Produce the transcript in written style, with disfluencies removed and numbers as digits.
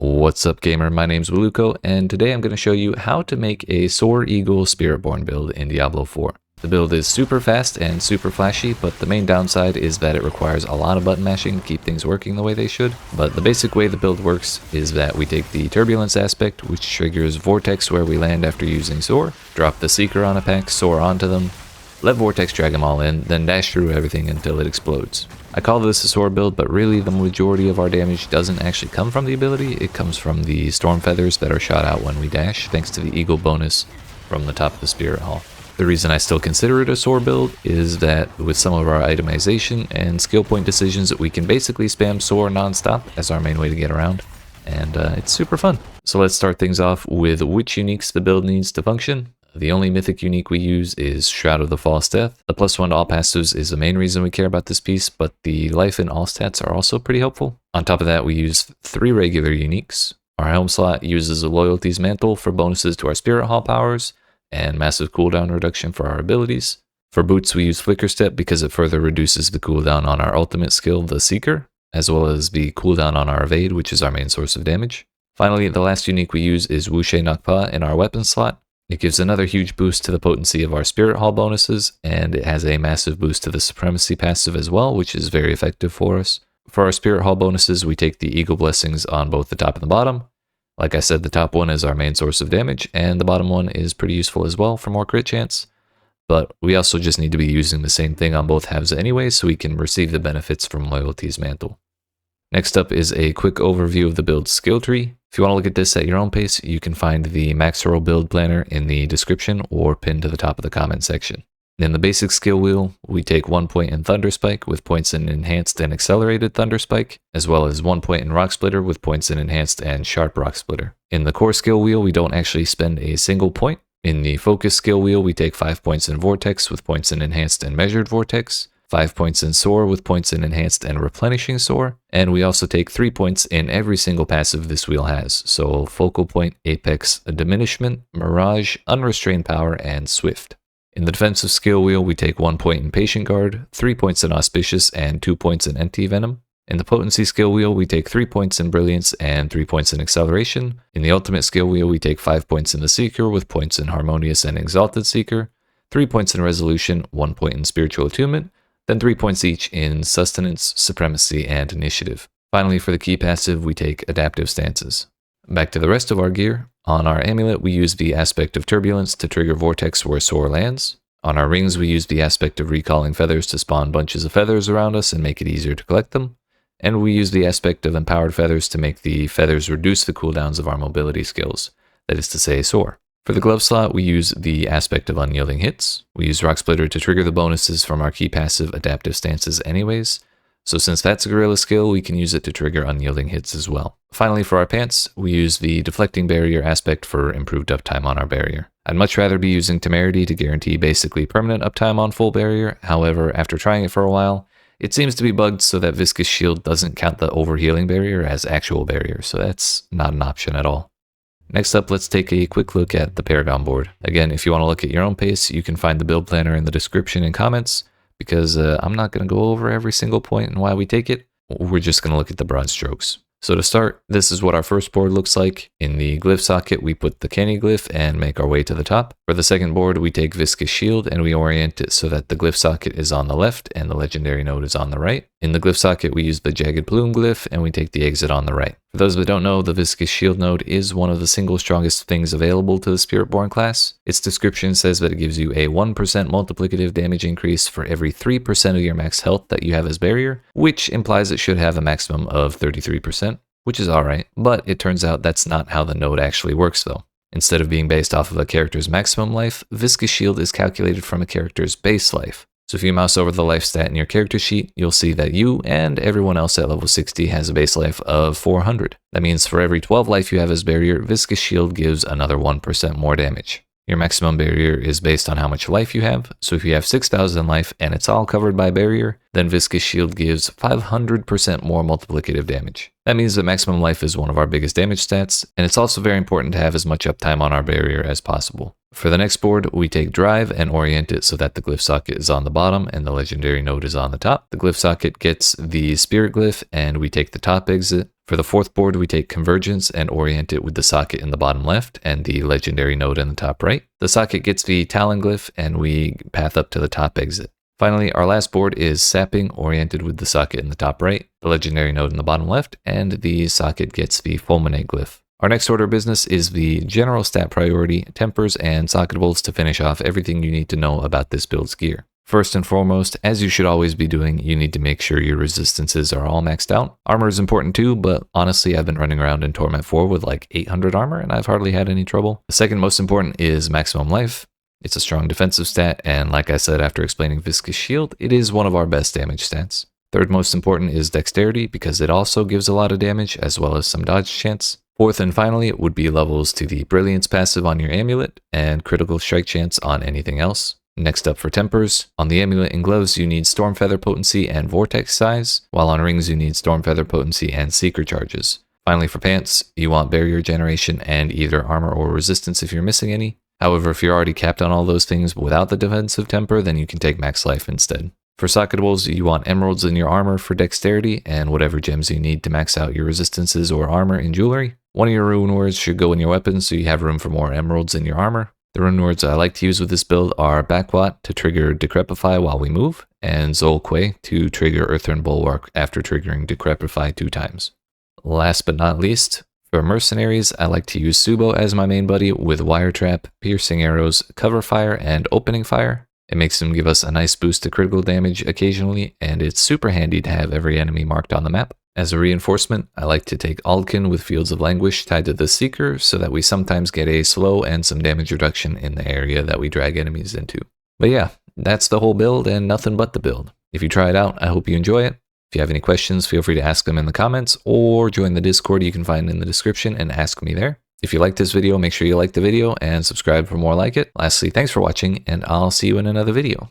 What's up, gamer? My name's Wilucco, and today I'm going to show you how to make a Soar Eagle Spiritborn build in Diablo 4. The build is super fast and super flashy, but the main downside is that it requires a lot of button mashing to keep things working the way they should. But the basic way the build works is that we take the Turbulence aspect, which triggers Vortex where we land after using Soar, drop the Seeker on a pack, Soar onto them, let Vortex drag them all in, then dash through everything until it explodes. I call this a Soar build, but really the majority of our damage doesn't actually come from the ability, it comes from the Storm Feathers that are shot out when we dash, thanks to the Eagle bonus from the top of the Spirit Hall. The reason I still consider it a Soar build is that with some of our itemization and skill point decisions, we can basically spam Soar non-stop as our main way to get around, and it's super fun. So let's start things off with which uniques the build needs to function. The only mythic unique we use is Shroud of the False Death. The +1 to all passives is the main reason we care about this piece, but the life and all stats are also pretty helpful. On top of that, we use 3 regular uniques. Our helm slot uses a Loyalty's Mantle for bonuses to our Spirit Hall powers, and massive cooldown reduction for our abilities. For boots, we use Flicker Step because it further reduces the cooldown on our ultimate skill, the Seeker, as well as the cooldown on our Evade, which is our main source of damage. Finally, the last unique we use is Wuxie Nakpa in our weapon slot. It gives another huge boost to the potency of our Spirit Hall bonuses, and it has a massive boost to the Supremacy passive as well, which is very effective for us. For our Spirit Hall bonuses, we take the Eagle Blessings on both the top and the bottom. Like I said, the top one is our main source of damage, and the bottom one is pretty useful as well for more crit chance. But we also just need to be using the same thing on both halves anyway, so we can receive the benefits from Loyalty's Mantle. Next up is a quick overview of the build skill tree. If you want to look at this at your own pace, you can find the Maxroll build planner in the description or pinned to the top of the comment section. In the basic skill wheel, we take 1 point in Thunder Spike with points in Enhanced and Accelerated Thunder Spike, as well as 1 point in Rock Splitter with points in Enhanced and Sharp Rock Splitter. In the core skill wheel, we don't actually spend a single point. In the focus skill wheel, we take 5 points in Vortex with points in Enhanced and Measured Vortex, 5 points in Soar with points in Enhanced and Replenishing Soar, and we also take 3 points in every single passive this wheel has, so Focal Point, Apex, Diminishment, Mirage, Unrestrained Power, and Swift. In the defensive skill wheel, we take 1 point in Patient Guard, 3 points in Auspicious, and 2 points in Anti-Venom. In the potency skill wheel, we take 3 points in Brilliance and 3 points in Acceleration. In the ultimate skill wheel, we take 5 points in the Seeker with points in Harmonious and Exalted Seeker, 3 points in Resolution, 1 point in Spiritual Attunement, then 3 points each in Sustenance, Supremacy, and Initiative. Finally, for the key passive, we take Adaptive Stances. Back to the rest of our gear. On our amulet, we use the aspect of Turbulence to trigger Vortex where Soar lands. On our rings, we use the aspect of Recalling Feathers to spawn bunches of feathers around us and make it easier to collect them. And we use the aspect of Empowered Feathers to make the feathers reduce the cooldowns of our mobility skills, that is to say, Soar. For the glove slot, we use the aspect of Unyielding Hits. We use Rock Splitter to trigger the bonuses from our key passive Adaptive Stances anyways, so since that's a Gorilla skill, we can use it to trigger Unyielding Hits as well. Finally, for our pants, we use the Deflecting Barrier aspect for improved uptime on our barrier. I'd much rather be using Temerity to guarantee basically permanent uptime on full barrier, however, after trying it for a while, it seems to be bugged so that Viscous Shield doesn't count the Overhealing Barrier as actual barrier, so that's not an option at all. Next up, let's take a quick look at the Paragon board. Again, if you want to look at your own pace, you can find the build planner in the description and comments, because I'm not going to go over every single point and why we take it. We're just going to look at the broad strokes. So to start, this is what our first board looks like. In the glyph socket, we put the Kenny glyph and make our way to the top. For the second board, we take Viscous Shield and we orient it so that the glyph socket is on the left and the legendary node is on the right. In the glyph socket, we use the Jagged Plume glyph and we take the exit on the right. For those that don't know, the Viscous Shield node is one of the single strongest things available to the Spiritborn class. Its description says that it gives you a 1% multiplicative damage increase for every 3% of your max health that you have as barrier, which implies it should have a maximum of 33%, which is alright, but it turns out that's not how the node actually works though. Instead of being based off of a character's maximum life, Viscous Shield is calculated from a character's base life. So if you mouse over the life stat in your character sheet, you'll see that you and everyone else at level 60 has a base life of 400. That means for every 12 life you have as barrier, Viscous Shield gives another 1% more damage. Your maximum barrier is based on how much life you have, so if you have 6,000 life and it's all covered by barrier, then Viscous Shield gives 500% more multiplicative damage. That means that maximum life is one of our biggest damage stats, and it's also very important to have as much uptime on our barrier as possible. For the next board, we take Drive and orient it so that the glyph socket is on the bottom and the legendary node is on the top. The glyph socket gets the Spirit glyph and we take the top exit. For the fourth board, we take Convergence and orient it with the socket in the bottom left and the legendary node in the top right. The socket gets the Talon glyph and we path up to the top exit. Finally, our last board is Sapping, oriented with the socket in the top right, the legendary node in the bottom left, and the socket gets the Fulminate glyph. Our next order of business is the general stat priority, Tempers, and Socketables to finish off everything you need to know about this build's gear. First and foremost, as you should always be doing, you need to make sure your resistances are all maxed out. Armor is important too, but honestly, I've been running around in Torment 4 with like 800 armor and I've hardly had any trouble. The second most important is maximum life. It's a strong defensive stat, and like I said after explaining Viscous Shield, it is one of our best damage stats. Third most important is Dexterity, because it also gives a lot of damage, as well as some dodge chance. Fourth and finally would be levels to the Brilliance passive on your amulet, and critical strike chance on anything else. Next up for Tempers, on the amulet and gloves you need Storm Feather potency and Vortex size, while on rings you need Storm Feather potency and Seeker charges. Finally for pants, you want Barrier generation and either armor or resistance if you're missing any. However, if you're already capped on all those things without the defensive temper, then you can take max life instead. For Socketables, you want emeralds in your armor for dexterity and whatever gems you need to max out your resistances or armor in jewelry. One of your rune words should go in your weapons so you have room for more emeralds in your armor. The rune words I like to use with this build are Bakwat to trigger Decrepify while we move, and Zolque to trigger Earthern Bulwark after triggering Decrepify 2 times. Last but not least, for Mercenaries, I like to use Subo as my main buddy with Wire Trap, Piercing Arrows, Cover Fire, and Opening Fire. It makes them give us a nice boost to critical damage occasionally, and it's super handy to have every enemy marked on the map. As a reinforcement, I like to take Aldkin with Fields of Languish tied to the Seeker so that we sometimes get a slow and some damage reduction in the area that we drag enemies into. But yeah, that's the whole build and nothing but the build. If you try it out, I hope you enjoy it. If you have any questions, feel free to ask them in the comments or join the Discord you can find in the description and ask me there. If you liked this video, make sure you like the video and subscribe for more like it. Lastly, thanks for watching, and I'll see you in another video.